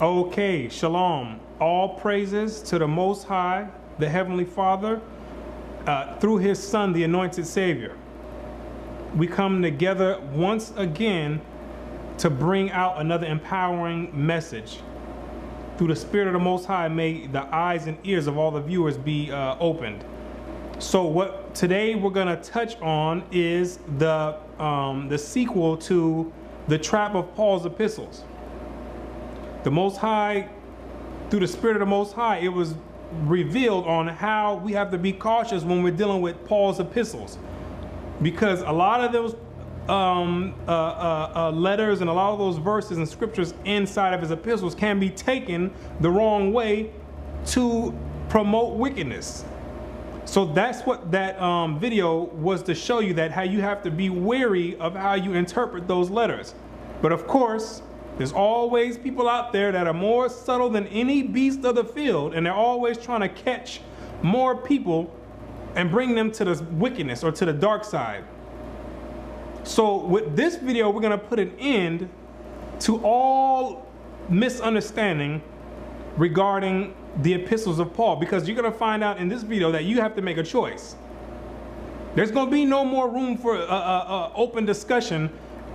Okay, shalom. All praises to the Most High, the Heavenly Father, through His Son, the Anointed Savior. We come together once again to bring out another empowering message. Through the Spirit of the Most High, may the eyes and ears of all the viewers be opened. So what today we're going to touch on is the sequel to the trap of Paul's epistles. The Most High, through the Spirit of the Most High, it was revealed on how we have to be cautious when we're dealing with Paul's epistles. Because a lot of those letters and a lot of those verses and scriptures inside of his epistles can be taken the wrong way to promote wickedness. So that's what that video was to show you, that how you have to be wary of how you interpret those letters. But of course, there's always people out there that are more subtle than any beast of the field, and they're always trying to catch more people and bring them to the wickedness or to the dark side. So with this video, we're going to put an end to all misunderstanding regarding the epistles of Paul, because you're going to find out in this video that you have to make a choice. There's going to be no more room for open discussion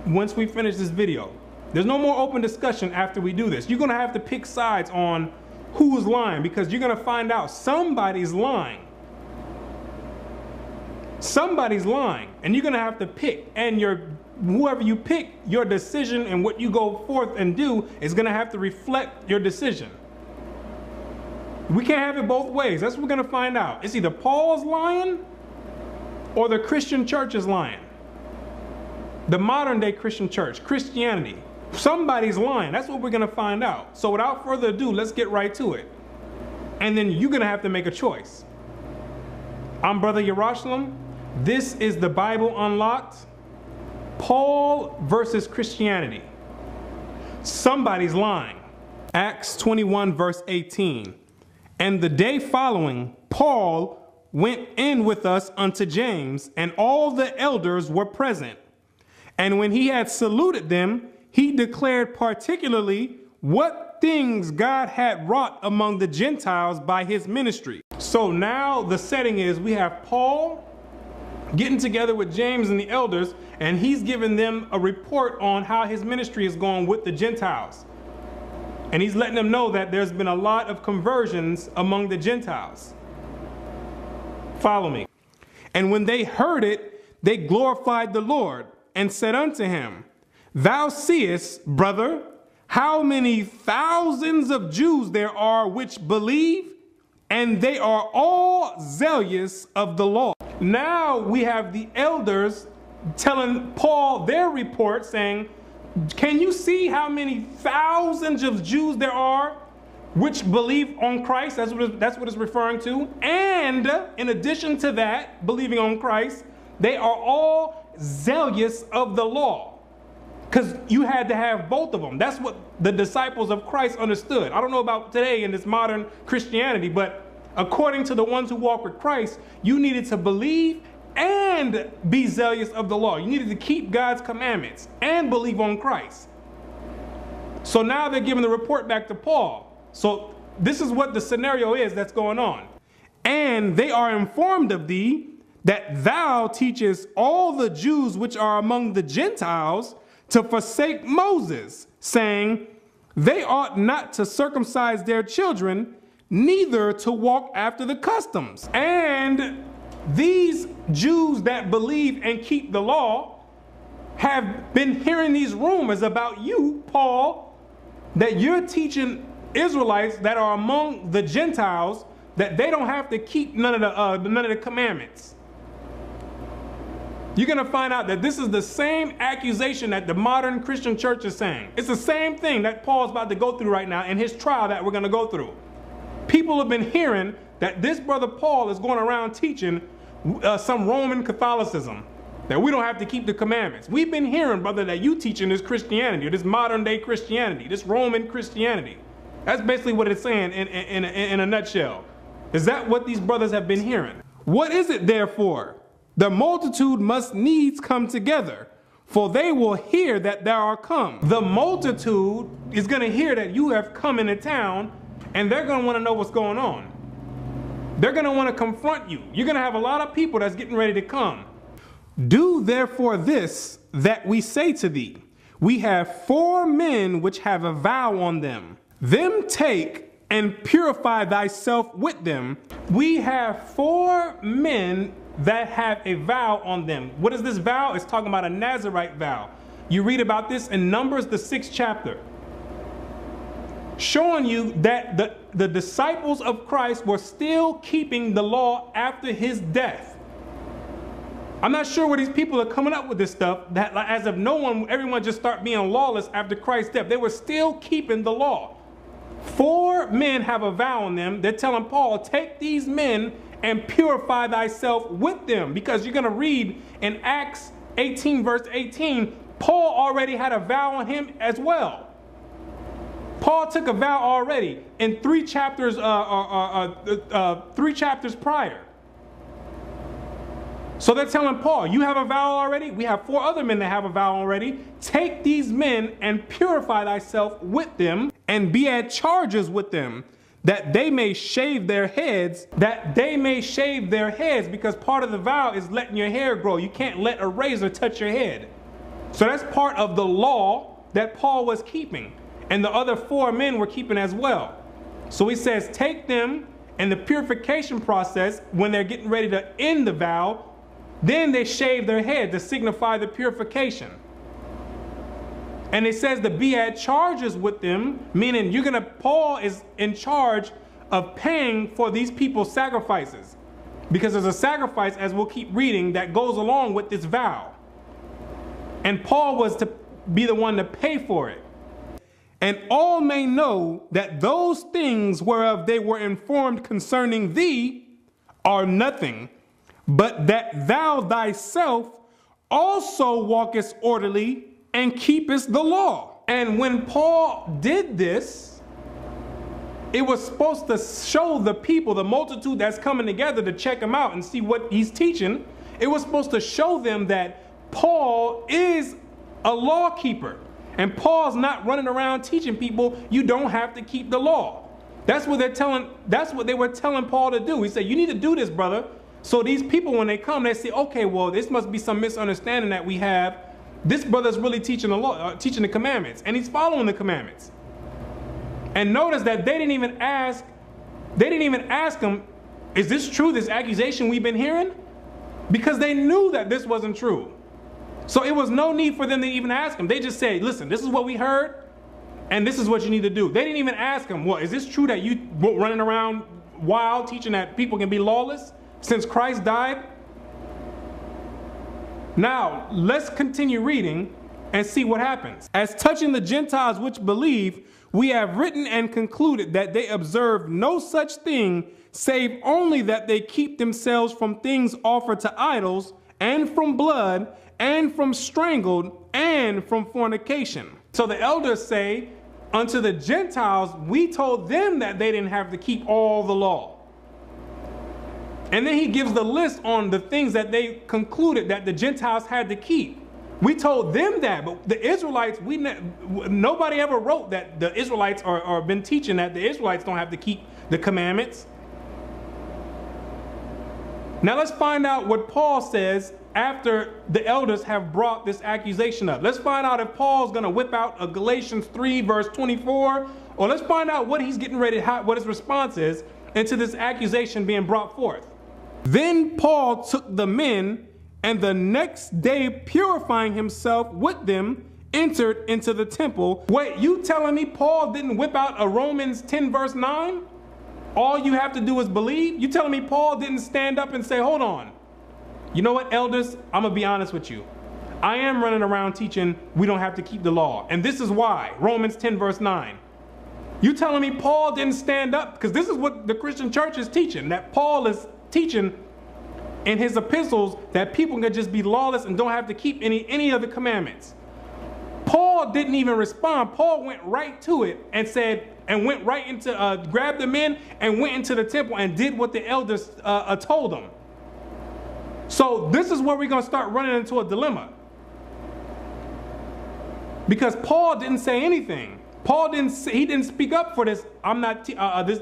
once we finish this video. There's no more open discussion after we do this. You're going to have to pick sides on who's lying, because you're going to find out somebody's lying. Somebody's lying, and you're going to have to pick. And whoever you pick, your decision and what you go forth and do is going to have to reflect your decision. We can't have it both ways. That's what we're going to find out. It's either Paul's lying or the Christian church is lying. The modern day Christian church, Christianity. Somebody's lying. That's what we're going to find out. So without further ado, let's get right to it. And then you're going to have to make a choice. I'm Brother Yerushalayim. This is the Bible Unlocked. Paul versus Christianity. Somebody's lying. Acts 21 verse 18. And the day following, Paul went in with us unto James, and all the elders were present. And when he had saluted them, he declared particularly what things God had wrought among the Gentiles by his ministry. So now the setting is we have Paul getting together with James and the elders, and he's giving them a report on how his ministry is going with the Gentiles. And he's letting them know that there's been a lot of conversions among the Gentiles. Follow me. And when they heard it, they glorified the Lord and said unto him, Thou seest, brother, how many thousands of Jews there are which believe, and they are all zealous of the law. Now we have the elders telling Paul their report, saying, can you see how many thousands of Jews there are which believe on Christ? That's what it's referring to. And in addition to that, believing on Christ, they are all zealous of the law. Because you had to have both of them. That's what the disciples of Christ understood. I don't know about today in this modern Christianity, but according to the ones who walk with Christ, you needed to believe and be zealous of the law. You needed to keep God's commandments and believe on Christ. So now they're giving the report back to Paul. So this is what the scenario is that's going on. And they are informed of thee that thou teachest all the Jews which are among the Gentiles to forsake Moses, saying, they ought not to circumcise their children, neither to walk after the customs. And these Jews that believe and keep the law have been hearing these rumors about you, Paul, that you're teaching Israelites that are among the Gentiles that they don't have to keep none of the commandments. You're going to find out that this is the same accusation that the modern Christian church is saying. It's the same thing that Paul's about to go through right now in his trial that we're going to go through. People have been hearing that this brother Paul is going around teaching some Roman Catholicism, that we don't have to keep the commandments. We've been hearing, brother, that you teaching this Christianity, or this modern day Christianity, this Roman Christianity. That's basically what it's saying in a nutshell. Is that what these brothers have been hearing? What is it therefore? The multitude must needs come together, for they will hear that thou art come. The multitude is going to hear that you have come into town, and they're going to want to know what's going on. They're going to want to confront you. You're going to have a lot of people that's getting ready to come. Do therefore this that we say to thee. We have 4 men which have a vow on them. Them take and purify thyself with them. We have 4 men that have a vow on them. What is this vow? It's talking about a Nazirite vow. You read about this in Numbers, the 6th chapter, showing you that the disciples of Christ were still keeping the law after his death. I'm not sure where these people are coming up with this stuff, that as if everyone just start being lawless after Christ's death. They were still keeping the law. 4 men have a vow on them. They're telling Paul, take these men and purify thyself with them. Because you're going to read in Acts 18 verse 18, Paul already had a vow on him as well. Paul took a vow already in 3 chapters, 3 chapters prior. So they're telling Paul, you have a vow already? We have 4 other men that have a vow already. Take these men and purify thyself with them, and be at charges with them, that they may shave their heads, because part of the vow is letting your hair grow. You can't let a razor touch your head. So that's part of the law that Paul was keeping, and the other 4 men were keeping as well. So he says, take them, and the purification process, when they're getting ready to end the vow, then they shave their head to signify the purification. And it says to be at charges with them, meaning Paul is in charge of paying for these people's sacrifices. Because there's a sacrifice, as we'll keep reading, that goes along with this vow. And Paul was to be the one to pay for it. And all may know that those things whereof they were informed concerning thee are nothing, but that thou thyself also walkest orderly and keepest the law. And when Paul did this, it was supposed to show the people, the multitude that's coming together to check him out and see what he's teaching. It was supposed to show them that Paul is a law keeper. And Paul's not running around teaching people you don't have to keep the law. That's what they were telling Paul to do. He said, you need to do this, brother. So these people, when they come, they say, okay, well, this must be some misunderstanding that we have. This brother's really teaching the law, teaching the commandments, and he's following the commandments. And notice that they didn't even ask him, is this true, this accusation we've been hearing? Because they knew that this wasn't true. So it was no need for them to even ask him. They just said, listen, this is what we heard, and this is what you need to do. They didn't even ask him, well, is this true that you running around wild teaching that people can be lawless since Christ died? Now, let's continue reading and see what happens. As touching the Gentiles which believe, we have written and concluded that they observe no such thing, save only that they keep themselves from things offered to idols, and from blood, and from strangled, and from fornication. So the elders say, unto the Gentiles, we told them that they didn't have to keep all the law. And then he gives the list on the things that they concluded that the Gentiles had to keep. We told them that, but the Israelites, nobody ever wrote that the Israelites or been teaching that the Israelites don't have to keep the commandments. Now let's find out what Paul says after the elders have brought this accusation up. Let's find out if Paul's going to whip out a Galatians 3 verse 24, or let's find out what he's getting ready, what his response is into this accusation being brought forth. Then Paul took the men, and the next day, purifying himself with them, entered into the temple. Wait, you telling me Paul didn't whip out a Romans 10 verse 9? All you have to do is believe? You telling me Paul didn't stand up and say, hold on. You know what, elders? I'm going to be honest with you. I am running around teaching we don't have to keep the law. And this is why. Romans 10 verse 9. You telling me Paul didn't stand up? Because this is what the Christian church is teaching, that Paul is teaching in his epistles that people can just be lawless and don't have to keep any of the commandments. Paul didn't even respond. Paul went right to it and said, and went right into, grabbed the men and went into the temple and did what the elders told him. So this is where we're going to start running into a dilemma. Because Paul didn't say anything. He didn't speak up for this.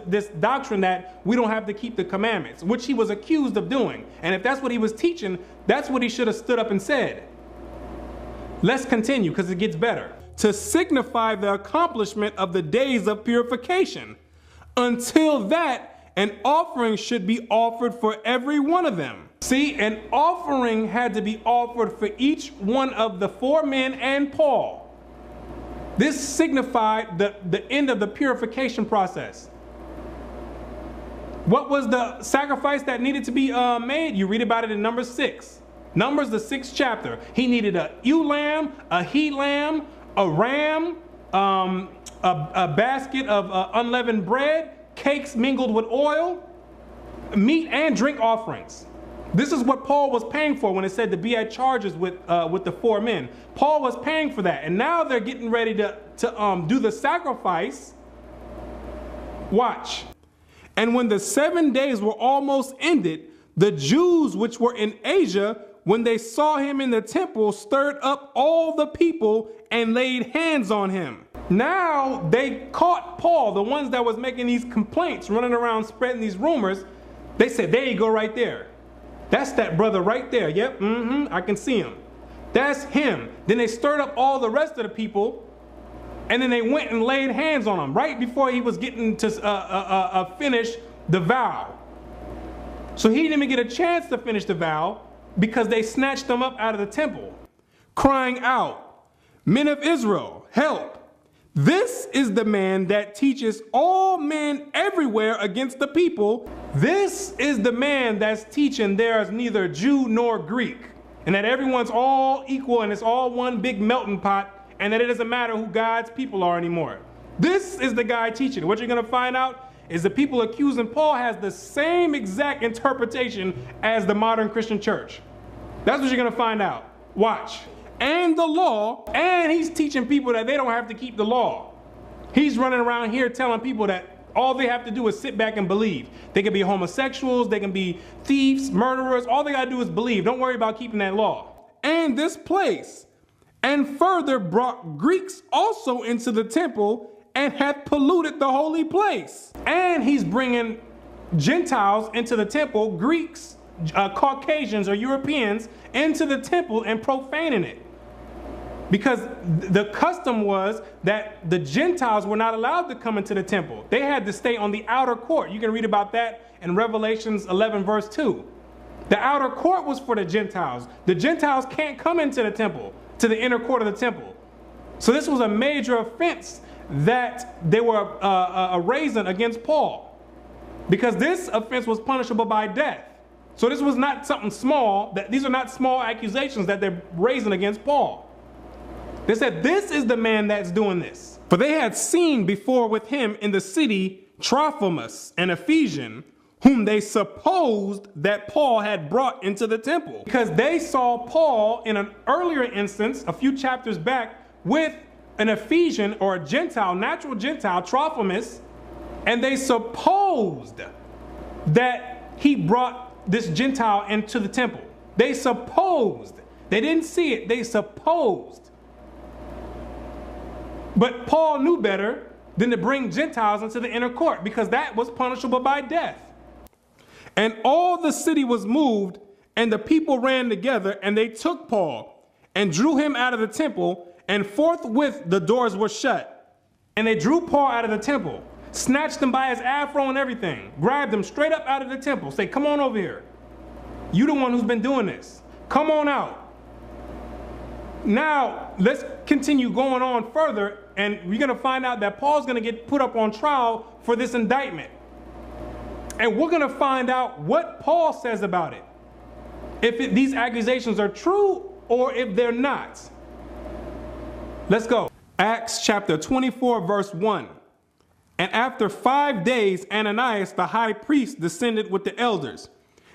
This doctrine that we don't have to keep the commandments, which he was accused of doing. And if that's what he was teaching, that's what he should have stood up and said. Let's continue, because it gets better. To signify the accomplishment of the days of purification. Until that, an offering should be offered for every one of them. See, an offering had to be offered for each one of the 4 men and Paul. This signified the end of the purification process. What was the sacrifice that needed to be made? You read about it in Numbers 6. Numbers, the 6th chapter. He needed a ewe lamb, a he lamb, a ram, a basket of unleavened bread, cakes mingled with oil, meat and drink offerings. This is what Paul was paying for when it said to be at charges with the 4 men. Paul was paying for that. And now they're getting ready to do the sacrifice. Watch. And when the 7 days were almost ended, the Jews which were in Asia, when they saw him in the temple, stirred up all the people and laid hands on him. Now they caught Paul, the ones that was making these complaints, running around spreading these rumors. They said, there you go right there. That's that brother right there. Yep, I can see him. That's him. Then they stirred up all the rest of the people, and then they went and laid hands on him right before he was getting to finish the vow. So he didn't even get a chance to finish the vow because they snatched him up out of the temple, crying out, "Men of Israel, help! This is the man that teaches all men everywhere against the people. This is the man that's teaching there is neither Jew nor Greek, and that everyone's all equal and it's all one big melting pot, and that it doesn't matter who God's people are anymore." This is the guy teaching. What you're going to find out is the people accusing Paul has the same exact interpretation as the modern Christian church. That's what you're going to find out. Watch. And the law, and he's teaching people that they don't have to keep the law. He's running around here telling people that all they have to do is sit back and believe. They can be homosexuals, they can be thieves, murderers. All they got to do is believe. Don't worry about keeping that law. And this place, and further brought Greeks also into the temple, and hath polluted the holy place. And he's bringing Gentiles into the temple, Greeks, Caucasians or Europeans into the temple and profaning it. Because the custom was that the Gentiles were not allowed to come into the temple. They had to stay on the outer court. You can read about that in Revelations 11 verse 2. The outer court was for the Gentiles. The Gentiles can't come into the temple, to the inner court of the temple. So this was a major offense that they were raising against Paul. Because this offense was punishable by death. So this was not something small. These are not small accusations that they're raising against Paul. They said, this is the man that's doing this. For they had seen before with him in the city Trophimus, an Ephesian, whom they supposed that Paul had brought into the temple. Because they saw Paul in an earlier instance, a few chapters back, with an Ephesian or a Gentile, natural Gentile, Trophimus, and they supposed that he brought this Gentile into the temple. They supposed. They didn't see it. They supposed. But Paul knew better than to bring Gentiles into the inner court, because that was punishable by death. And all the city was moved, and the people ran together, and they took Paul and drew him out of the temple, and forthwith the doors were shut. And they drew Paul out of the temple, snatched him by his afro and everything, grabbed him straight up out of the temple, say, "Come on over here. You the one who's been doing this. Come on out." Now, let's continue going on further, and we're going to find out that Paul's going to get put up on trial for this indictment. And we're going to find out what Paul says about it. If these accusations are true or if they're not. Let's go. Acts chapter 24, verse 1. And after 5 days, Ananias the high priest descended with the elders,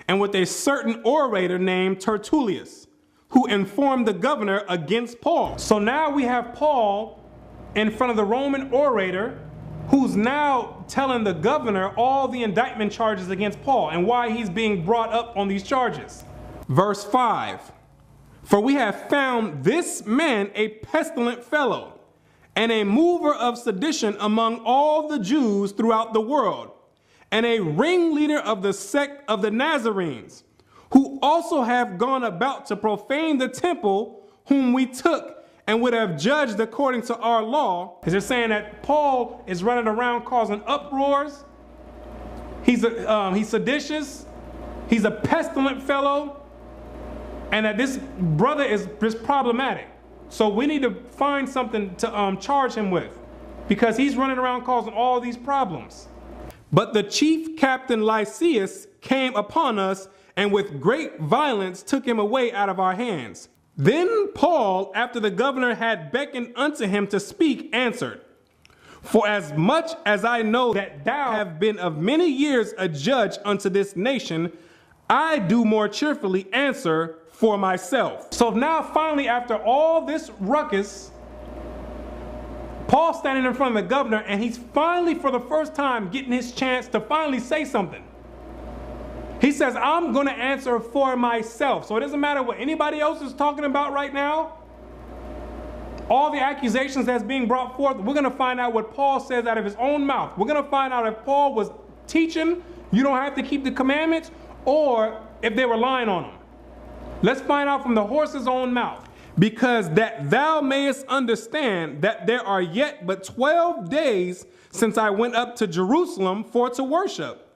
and with a certain orator named Tertullius, who informed the governor against Paul. So now we have Paul in front of the Roman orator, who's now telling the governor all the indictment charges against Paul and why he's being brought up on these charges. Verse 5. For we have found this man a pestilent fellow, and a mover of sedition among all the Jews throughout the world, and a ringleader of the sect of the Nazarenes, who also have gone about to profane the temple, whom we took and would have judged according to our law. Is it saying that Paul is running around causing uproars? He's seditious. He's a pestilent fellow. And that this brother is just problematic. So we need to find something to charge him with, because he's running around causing all these problems. But the chief captain Lysias came upon us, and with great violence took him away out of our hands. Then Paul, after the governor had beckoned unto him to speak, answered, For as much as I know that thou have been of many years a judge unto this nation, I do more cheerfully answer for myself. So now finally, after all this ruckus, Paul's standing in front of the governor, and he's finally, for the first time, getting his chance to finally say something. He says, I'm going to answer for myself. So it doesn't matter what anybody else is talking about right now. All the accusations that's being brought forth, we're going to find out what Paul says out of his own mouth. We're going to find out if Paul was teaching you don't have to keep the commandments, or if they were lying on him. Let's find out from the horse's own mouth. Because that thou mayest understand that there are yet but 12 days since I went up to Jerusalem for to worship.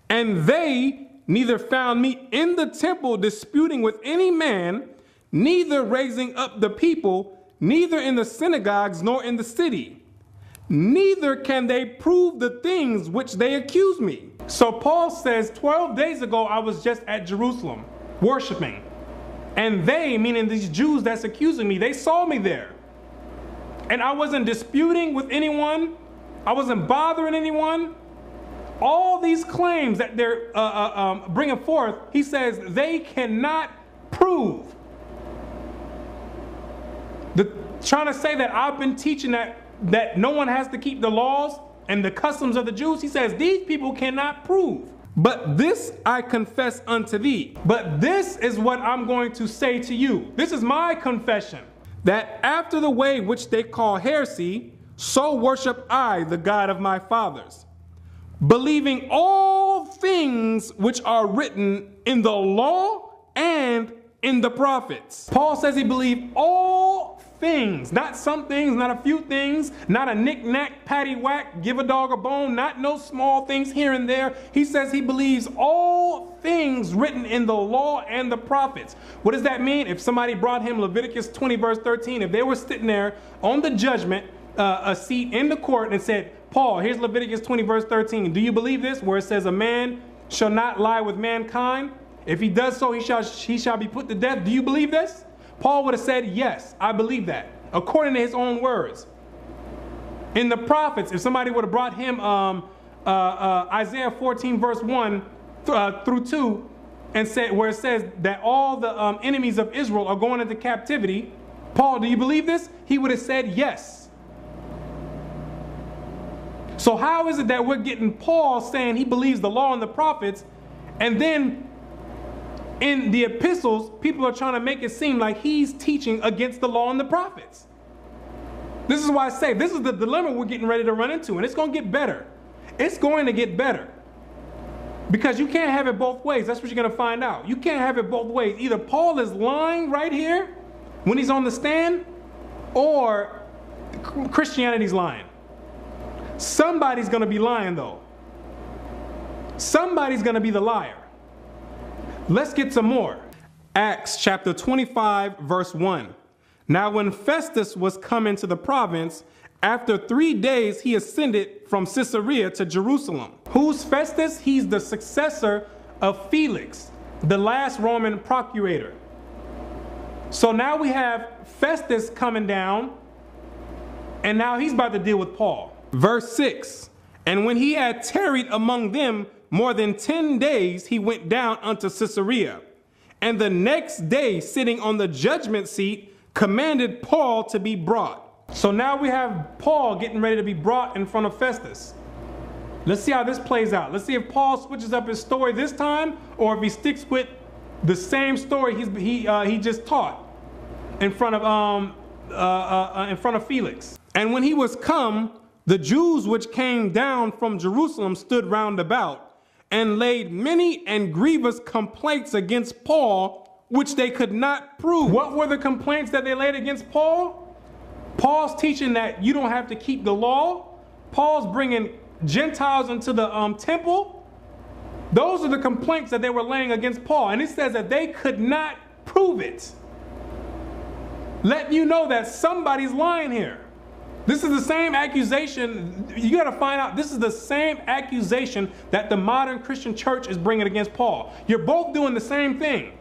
And they neither found me in the temple disputing with any man, neither raising up the people, neither in the synagogues nor in the city. Neither can they prove the things which they accuse me. So Paul says, 12 days ago I was just at Jerusalem worshiping. And they, meaning these Jews that's accusing me, they saw me there. And I wasn't disputing with anyone. I wasn't bothering anyone. All these claims that they're bringing forth, he says they cannot prove. Trying to say that I've been teaching that no one has to keep the laws and the customs of the Jews, he says these people cannot prove. But this I confess unto thee. But this is what I'm going to say to you. This is my confession. That after the way which they call heresy, so worship I the God of my fathers, believing all things which are written in the law and in the prophets. Paul says he believed all things, not some things, not a few things, not a knick-knack, patty-whack, give a dog a bone, not no small things here and there. He says he believes all things written in the law and the prophets. What does that mean? If somebody brought him Leviticus 20 verse 13, if they were sitting there on the judgment, a seat in the court, and said, Paul, here's Leviticus 20 verse 13. Do you believe this? Where it says a man shall not lie with mankind. If he does so, he shall be put to death. Do you believe this? Paul would have said, yes, I believe that, according to his own words. In the prophets, if somebody would have brought him Isaiah 14 verse 1 through 2, and said, where it says that all the enemies of Israel are going into captivity, Paul, do you believe this? He would have said yes. So how is it that we're getting Paul saying he believes the law and the prophets, and then in the epistles, people are trying to make it seem like he's teaching against the law and the prophets? This is why I say this is the dilemma we're getting ready to run into, and it's going to get better. It's going to get better. Because you can't have it both ways. That's what you're going to find out. You can't have it both ways. Either Paul is lying right here when he's on the stand, or Christianity's lying. Somebody's going to be lying, though. Somebody's going to be the liar. Let's get some more. Acts chapter 25, verse 1. Now when Festus was come into the province, after 3 days he ascended from Caesarea to Jerusalem. Who's Festus? He's the successor of Felix, the last Roman procurator. So now we have Festus coming down, and now he's about to deal with Paul. Verse 6. And when he had tarried among them more than 10 days, he went down unto Caesarea, and the next day, sitting on the judgment seat, commanded Paul to be brought. So now we have Paul getting ready to be brought in front of Festus. Let's see how this plays out. Let's see if Paul switches up his story this time, or if he sticks with the same story he just taught. in front of Felix. And when he was come, the Jews which came down from Jerusalem stood round about, and laid many and grievous complaints against Paul, which they could not prove. What were the complaints that they laid against Paul? Paul's teaching that you don't have to keep the law. Paul's bringing Gentiles into the temple. Those are the complaints that they were laying against Paul. And it says that they could not prove it. Letting you know that somebody's lying here. This is the same accusation. You got to find out, this is the same accusation that the modern Christian church is bringing against Paul. You're both doing the same thing.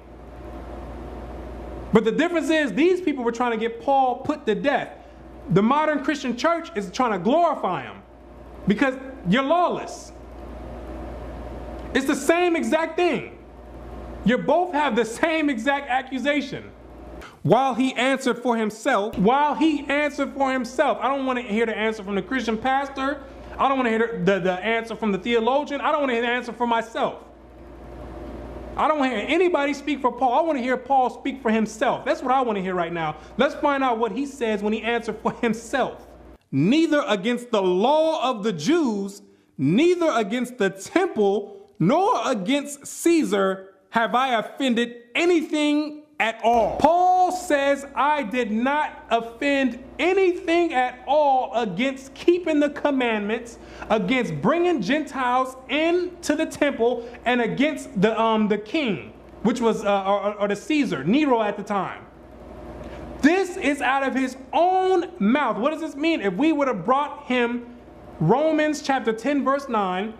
But the difference is these people were trying to get Paul put to death. The modern Christian church is trying to glorify him because you're lawless. It's the same exact thing. You both have the same exact accusation. While he answered for himself, I don't want to hear the answer from the Christian pastor. I don't want to hear the answer from the theologian. I don't want to hear the answer for myself. I don't want to hear anybody speak for Paul. I want to hear Paul speak for himself. That's what I want to hear right now. Let's find out what he says when he answered for himself. Neither against the law of the Jews, neither against the temple, nor against Caesar have I offended anything at all. Paul says, I did not offend anything at all against keeping the commandments, against bringing Gentiles into the temple, and against the king, which was or the Caesar, Nero at the time. This is out of his own mouth. What does this mean? If we would have brought him Romans chapter 10 verse 9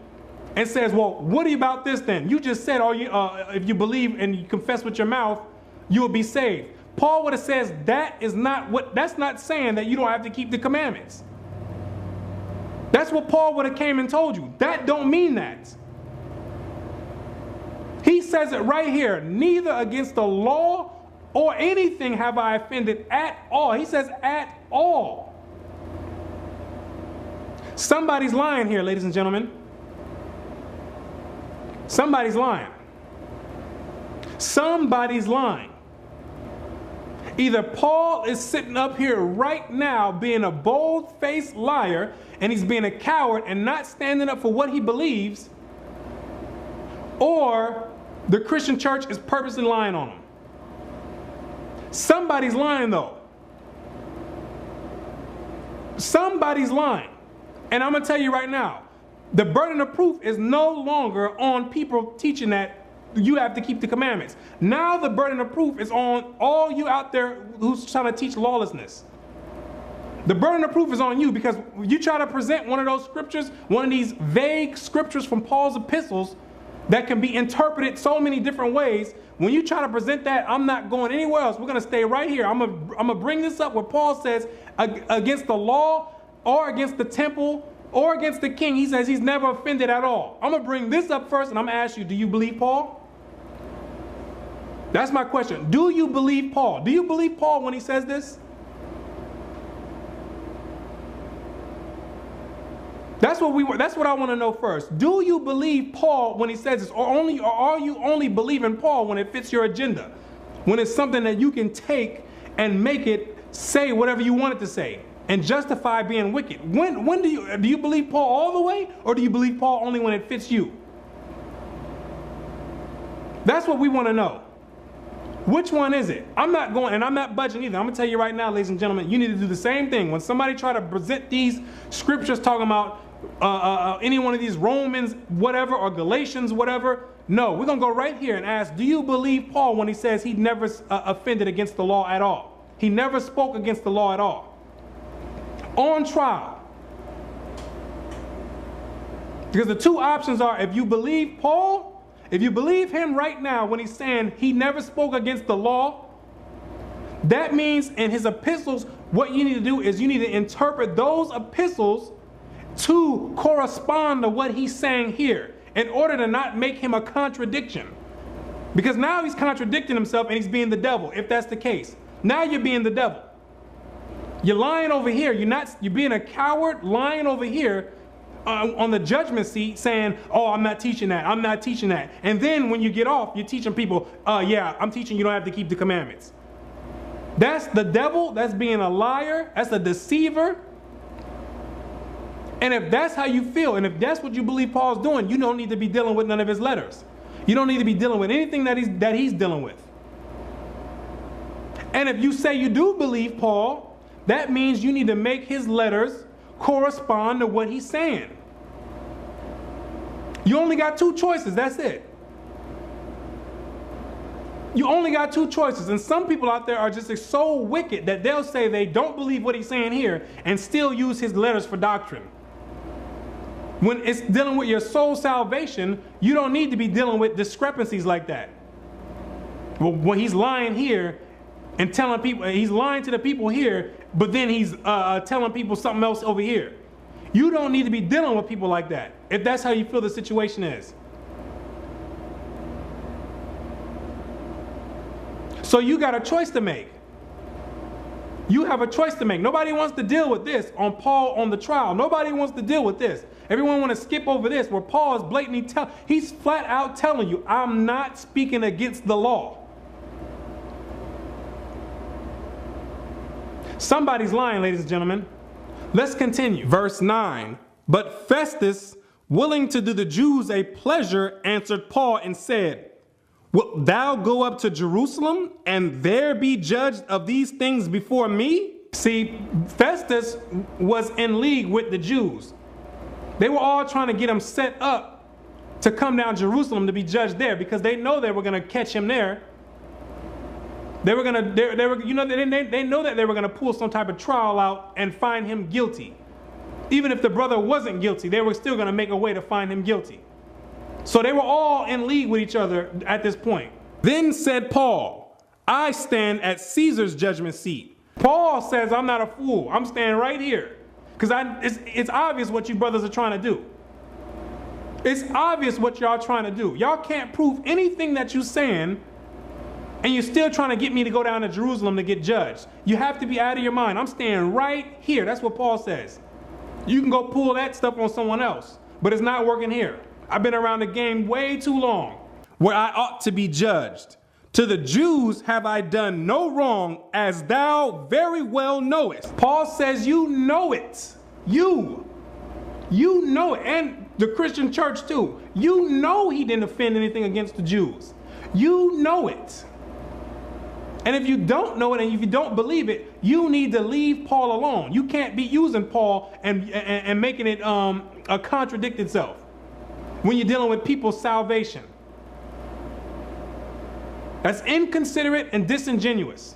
and says, well, what about this then? You just said, if you believe and you confess with your mouth, you will be saved. Paul would have says that's not saying that you don't have to keep the commandments. That's what Paul would have came and told you. That don't mean that. He says it right here. Neither against the law or anything have I offended at all. He says at all. Somebody's lying here, ladies and gentlemen. Somebody's lying. Somebody's lying. Either Paul is sitting up here right now being a bold-faced liar and he's being a coward and not standing up for what he believes, or the Christian church is purposely lying on him. Somebody's lying though. Somebody's lying. And I'm going to tell you right now, the burden of proof is no longer on people teaching that you have to keep the commandments. Now the burden of proof is on all you out there who's trying to teach lawlessness. The burden of proof is on you because you try to present one of those scriptures, one of these vague scriptures from Paul's epistles that can be interpreted so many different ways. When you try to present that, I'm not going anywhere else. We're going to stay right here. I'm going to bring this up where Paul says against the law or against the temple or against the king. He says he's never offended at all. I'm going to bring this up first and I'm going to ask you, do you believe Paul? That's my question. Do you believe Paul? Do you believe Paul when he says this? That's what I want to know first. Do you believe Paul when he says this, or are you only believing Paul when it fits your agenda? When it's something that you can take and make it say whatever you want it to say and justify being wicked? When do you believe Paul all the way, or do you believe Paul only when it fits you? That's what we want to know. Which one is it? I'm not going, and I'm not budging either. I'm going to tell you right now, ladies and gentlemen, you need to do the same thing. When somebody try to present these scriptures talking about any one of these Romans, whatever, or Galatians, whatever, no, we're going to go right here and ask, do you believe Paul when he says he never offended against the law at all? He never spoke against the law at all. On trial. Because the two options are, if you believe Paul, if you believe him right now when he's saying he never spoke against the law, that means in his epistles, what you need to do is you need to interpret those epistles to correspond to what he's saying here in order to not make him a contradiction. Because now he's contradicting himself and he's being the devil, if that's the case. Now you're being the devil. You're lying over here. You're being a coward lying over here on the judgment seat saying, oh, I'm not teaching that. I'm not teaching that. And then when you get off, you're teaching people, yeah, I'm teaching you don't have to keep the commandments. That's the devil. That's being a liar. That's a deceiver. And if that's how you feel, and if that's what you believe Paul's doing, you don't need to be dealing with none of his letters. You don't need to be dealing with anything that he's dealing with. And if you say you do believe Paul, that means you need to make his letters correspond to what he's saying. You only got two choices. That's it. You only got two choices. And some people out there are just so wicked that they'll say they don't believe what he's saying here and still use his letters for doctrine. When it's dealing with your soul salvation, you don't need to be dealing with discrepancies like that. Well, when he's lying here and telling people, he's lying to the people here, but then he's telling people something else over here. You don't need to be dealing with people like that if that's how you feel the situation is. So you got a choice to make. You have a choice to make. Nobody wants to deal with this on Paul on the trial. Nobody wants to deal with this. Everyone want to skip over this where Paul is blatantly he's flat out telling you, I'm not speaking against the law. Somebody's lying, ladies and gentlemen. Let's continue. Verse 9. But Festus, willing to do the Jews a pleasure, answered Paul and said, wilt thou go up to Jerusalem and there be judged of these things before me? See, Festus was in league with the Jews. They were all trying to get him set up to come down to Jerusalem to be judged there because they know they were going to catch him there. They were going to, they know that they were going to pull some type of trial out and find him guilty. Even if the brother wasn't guilty, they were still going to make a way to find him guilty. So they were all in league with each other at this point. Then said Paul, I stand at Caesar's judgment seat. Paul says, I'm not a fool. I'm standing right here. Because it's obvious what you brothers are trying to do. It's obvious what y'all trying to do. Y'all can't prove anything that you're saying, and you're still trying to get me to go down to Jerusalem to get judged. You have to be out of your mind. I'm standing right here. That's what Paul says. You can go pull that stuff on someone else, but it's not working here. I've been around the game way too long where I ought to be judged. To the Jews have I done no wrong, as thou very well knowest. Paul says you know it. You know it. And the Christian church too. You know he didn't offend anything against the Jews. You know it. And if you don't know it and if you don't believe it, you need to leave Paul alone. You can't be using Paul and making it contradict itself when you're dealing with people's salvation. That's inconsiderate and disingenuous.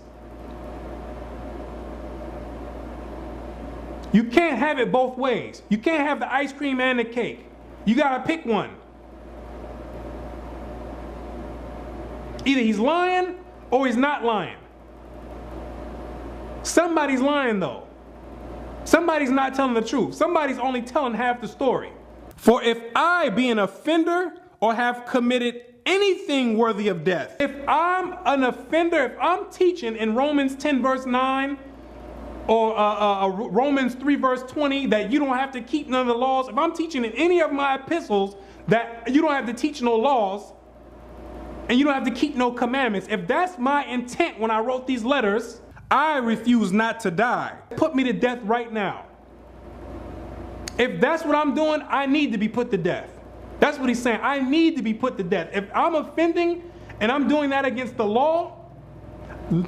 You can't have it both ways. You can't have the ice cream and the cake. You got to pick one. Either he's lying or he's not lying. Somebody's lying though. Somebody's not telling the truth. Somebody's only telling half the story. For if I be an offender or have committed anything worthy of death. If I'm an offender, if I'm teaching in Romans 10 verse 9 or Romans 3 verse 20 that you don't have to keep none of the laws, if I'm teaching in any of my epistles that you don't have to teach no laws and you don't have to keep no commandments, if that's my intent when I wrote these letters, I refuse not to die. Put me to death right now. If that's what I'm doing, I need to be put to death. That's what he's saying. I need to be put to death. If I'm offending and I'm doing that against the law,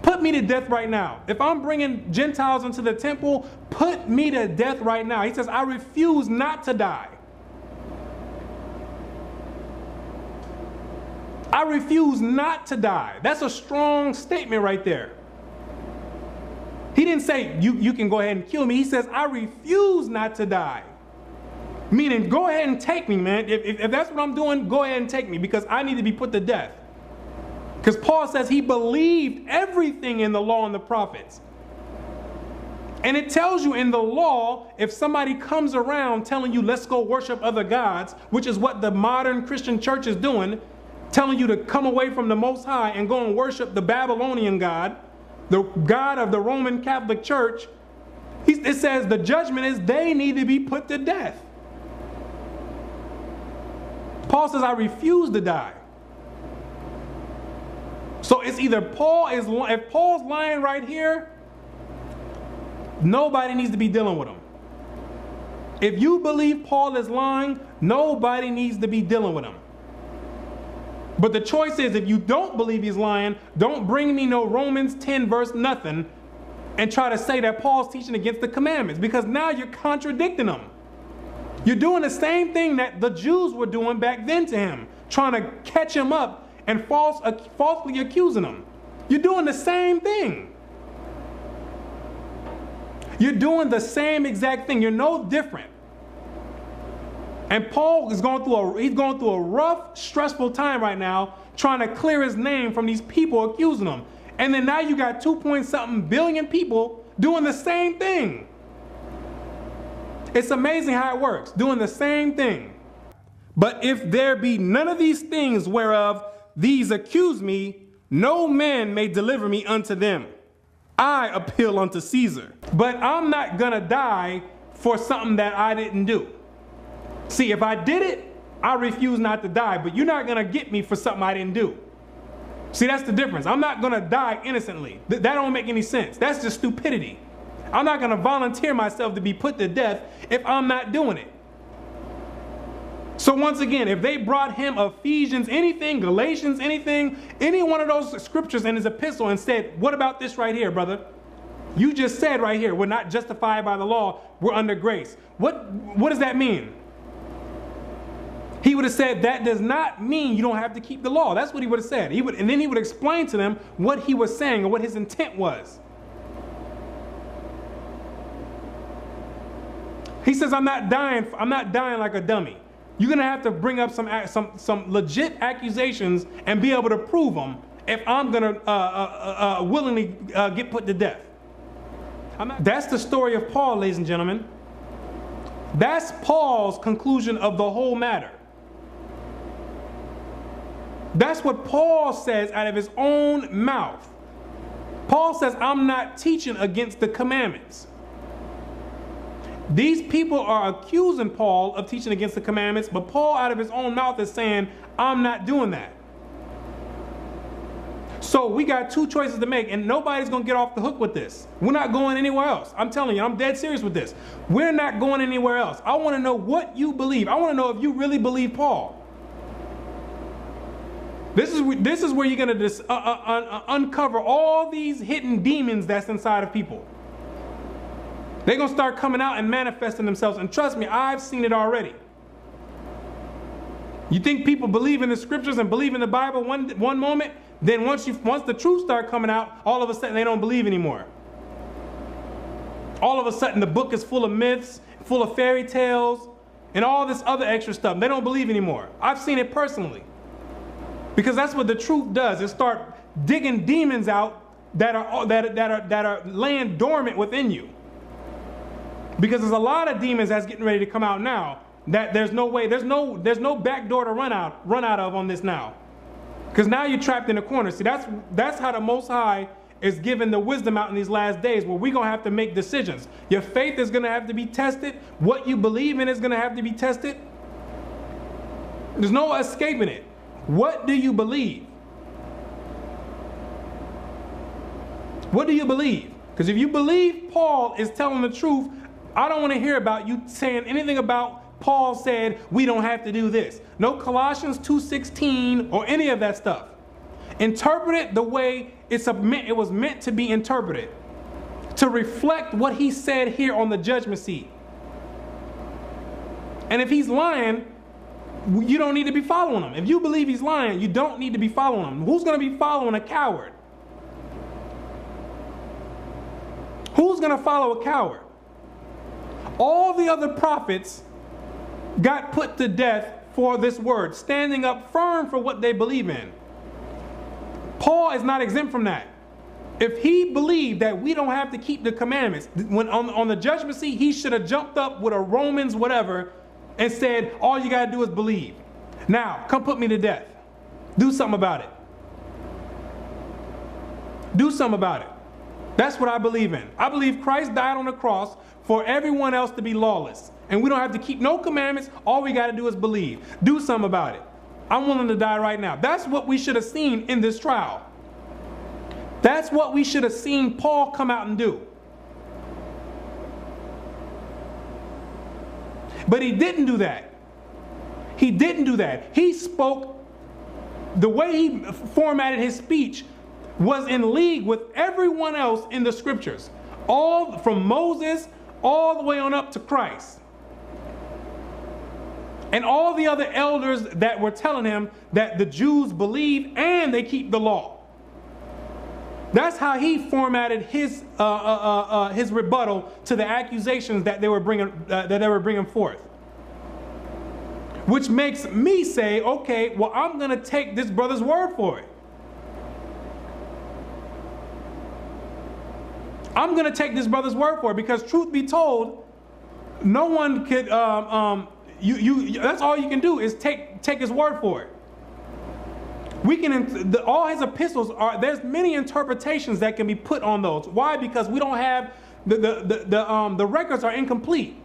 put me to death right now. If I'm bringing Gentiles into the temple, put me to death right now. He says, I refuse not to die. I refuse not to die. That's a strong statement right there. He didn't say, you can go ahead and kill me. He says, I refuse not to die. Meaning, go ahead and take me, man. If that's what I'm doing, go ahead and take me because I need to be put to death. Because Paul says he believed everything in the law and the prophets. And it tells you in the law, if somebody comes around telling you, let's go worship other gods, which is what the modern Christian church is doing, telling you to come away from the Most High and go and worship the Babylonian God, the God of the Roman Catholic Church, it says the judgment is they need to be put to death. Paul says, I refuse to die. So it's either if Paul's lying right here, nobody needs to be dealing with him. If you believe Paul is lying, nobody needs to be dealing with him. But the choice is, if you don't believe he's lying, don't bring me no Romans 10 verse nothing and try to say that Paul's teaching against the commandments, because now you're contradicting them. You're doing the same thing that the Jews were doing back then to him, trying to catch him up and falsely accusing him. You're doing the same thing. You're doing the same exact thing. You're no different. And Paul is going through a rough, stressful time right now, trying to clear his name from these people accusing him. And then now you got 2-point-something billion people doing the same thing. It's amazing how it works, doing the same thing. But if there be none of these things whereof these accuse me, no man may deliver me unto them. I appeal unto Caesar. But I'm not gonna die for something that I didn't do. See, if I did it, I refuse not to die, but you're not gonna get me for something I didn't do. See, that's the difference. I'm not gonna die innocently. That don't make any sense. That's just stupidity. I'm not gonna volunteer myself to be put to death if I'm not doing it. So once again, if they brought him Ephesians, anything, Galatians, anything, any one of those scriptures in his epistle and said, what about this right here, brother? You just said right here, we're not justified by the law, we're under grace. What does that mean? He would have said, that does not mean you don't have to keep the law. That's what he would have said. And then he would explain to them what he was saying or what his intent was. He says, I'm not dying like a dummy. You're going to have to bring up some legit accusations and be able to prove them if I'm going to willingly get put to death. That's the story of Paul, ladies and gentlemen. That's Paul's conclusion of the whole matter. That's what Paul says out of his own mouth. Paul says, I'm not teaching against the commandments. These people are accusing Paul of teaching against the commandments, but Paul out of his own mouth is saying, I'm not doing that. So we got two choices to make, and nobody's going to get off the hook with this. We're not going anywhere else. I'm telling you, I'm dead serious with this. We're not going anywhere else. I want to know what you believe. I want to know if you really believe Paul. This is where you're going to uncover all these hidden demons that's inside of people. They're going to start coming out and manifesting themselves. And trust me, I've seen it already. You think people believe in the scriptures and believe in the Bible one moment, then once the truth start coming out, all of a sudden they don't believe anymore. All of a sudden the book is full of myths, full of fairy tales, and all this other extra stuff. They don't believe anymore. I've seen it personally. Because that's what the truth does. It start digging demons out that are laying dormant within you. Because there's a lot of demons that's getting ready to come out now that there's no way, there's no back door to run out of on this now. Because now you're trapped in a corner. See, that's how the Most High is giving the wisdom out in these last days, where we're going to have to make decisions. Your faith is going to have to be tested. What you believe in is going to have to be tested. There's no escaping it. What do you believe? What do you believe? Because if you believe Paul is telling the truth, I don't want to hear about you saying anything about Paul said we don't have to do this. No Colossians 2:16 or any of that stuff. Interpret it the way it was meant to be interpreted, to reflect what he said here on the judgment seat. And if he's lying, you don't need to be following him. If you believe he's lying, you don't need to be following him. Who's going to be following a coward? Who's going to follow a coward? All the other prophets got put to death for this word, standing up firm for what they believe in. Paul is not exempt from that. If he believed that we don't have to keep the commandments, when on the judgment seat, he should have jumped up with a Romans whatever and said, all you got to do is believe. Now, come put me to death. Do something about it. Do something about it. That's what I believe in. I believe Christ died on the cross for everyone else to be lawless. And we don't have to keep no commandments. All we got to do is believe. Do something about it. I'm willing to die right now. That's what we should have seen in this trial. That's what we should have seen Paul come out and do. But he didn't do that. He didn't do that. He spoke, the way he formatted his speech was in league with everyone else in the scriptures. All from Moses all the way on up to Christ. And all the other elders that were telling him that the Jews believe and they keep the law. That's how he formatted his rebuttal to the accusations that they were bringing forth. Which makes me say, okay, well, I'm going to take this brother's word for it. I'm going to take this brother's word for it, because truth be told, no one could. That's all you can do is take his word for it. We can all his epistles are. There's many interpretations that can be put on those. Why? Because we don't have the records are incomplete.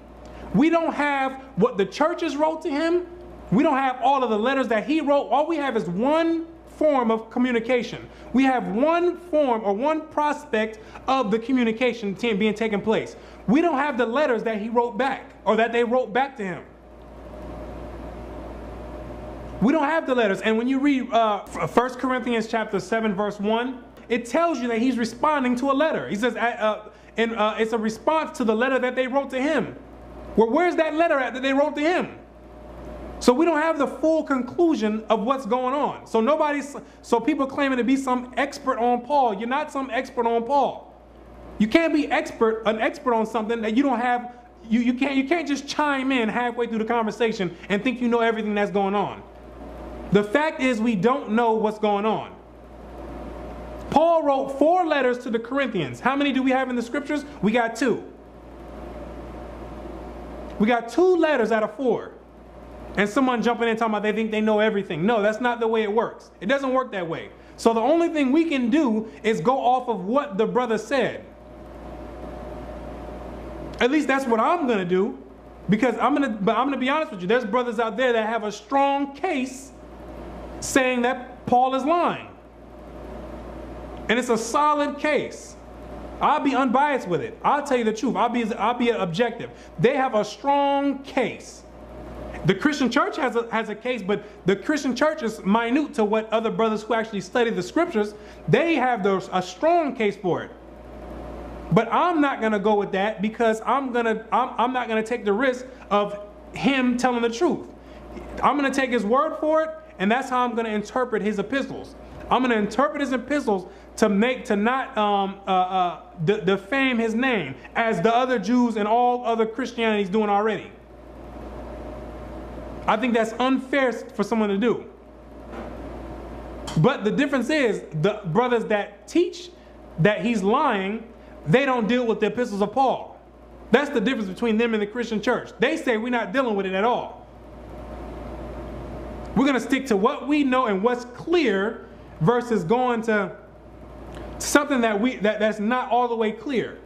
We don't have what the churches wrote to him. We don't have all of the letters that he wrote. All we have is one form of communication. We have one form or one prospect of the communication being taken place. We don't have the letters that he wrote back or that they wrote back to him. We don't have the letters. And when you read 1 Corinthians chapter 7, verse 1, it tells you that he's responding to a letter. He says, it's a response to the letter that they wrote to him. Well, where's that letter at that they wrote to him? So we don't have the full conclusion of what's going on. So people claiming to be some expert on Paul. You're not some expert on Paul. You can't be an expert on something that you don't have. You can't just chime in halfway through the conversation and think you know everything that's going on. The fact is, we don't know what's going on. Paul wrote 4 letters to the Corinthians. How many do we have in the scriptures? We got 2. We got 2 letters out of 4. And someone jumping in talking about they think they know everything. No, that's not the way it works. It doesn't work that way. So the only thing we can do is go off of what the brother said. At least that's what I'm going to do. Because I'm going to be honest with you. There's brothers out there that have a strong case saying that Paul is lying. And it's a solid case. I'll be unbiased with it. I'll tell you the truth. I'll be objective. They have a strong case. The Christian church has a case, but the Christian church is minute to what other brothers who actually study the scriptures. They have a strong case for it. But I'm not going to go with that, because I'm not going to take the risk of him telling the truth. I'm going to take his word for it, and that's how I'm going to interpret his epistles. I'm going to interpret his epistles to not defame his name as the other Jews and all other Christianity is doing already. I think that's unfair for someone to do. But the difference is, the brothers that teach that he's lying, they don't deal with the epistles of Paul. That's the difference between them and the Christian church. They say we're not dealing with it at all. We're going to stick to what we know and what's clear versus going to something that's not all the way clear.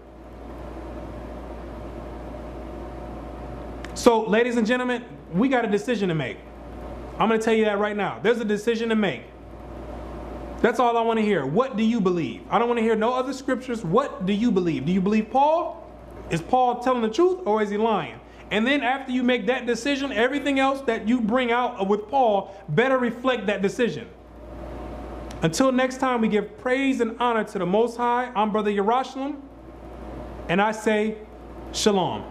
So, ladies and gentlemen, we got a decision to make. I'm going to tell you that right now. There's a decision to make. That's all I want to hear. What do you believe? I don't want to hear no other scriptures. What do you believe? Do you believe Paul? Is Paul telling the truth, or is he lying? And then after you make that decision, everything else that you bring out with Paul better reflect that decision. Until next time, we give praise and honor to the Most High. I'm Brother Yerushalayim, and I say, Shalom.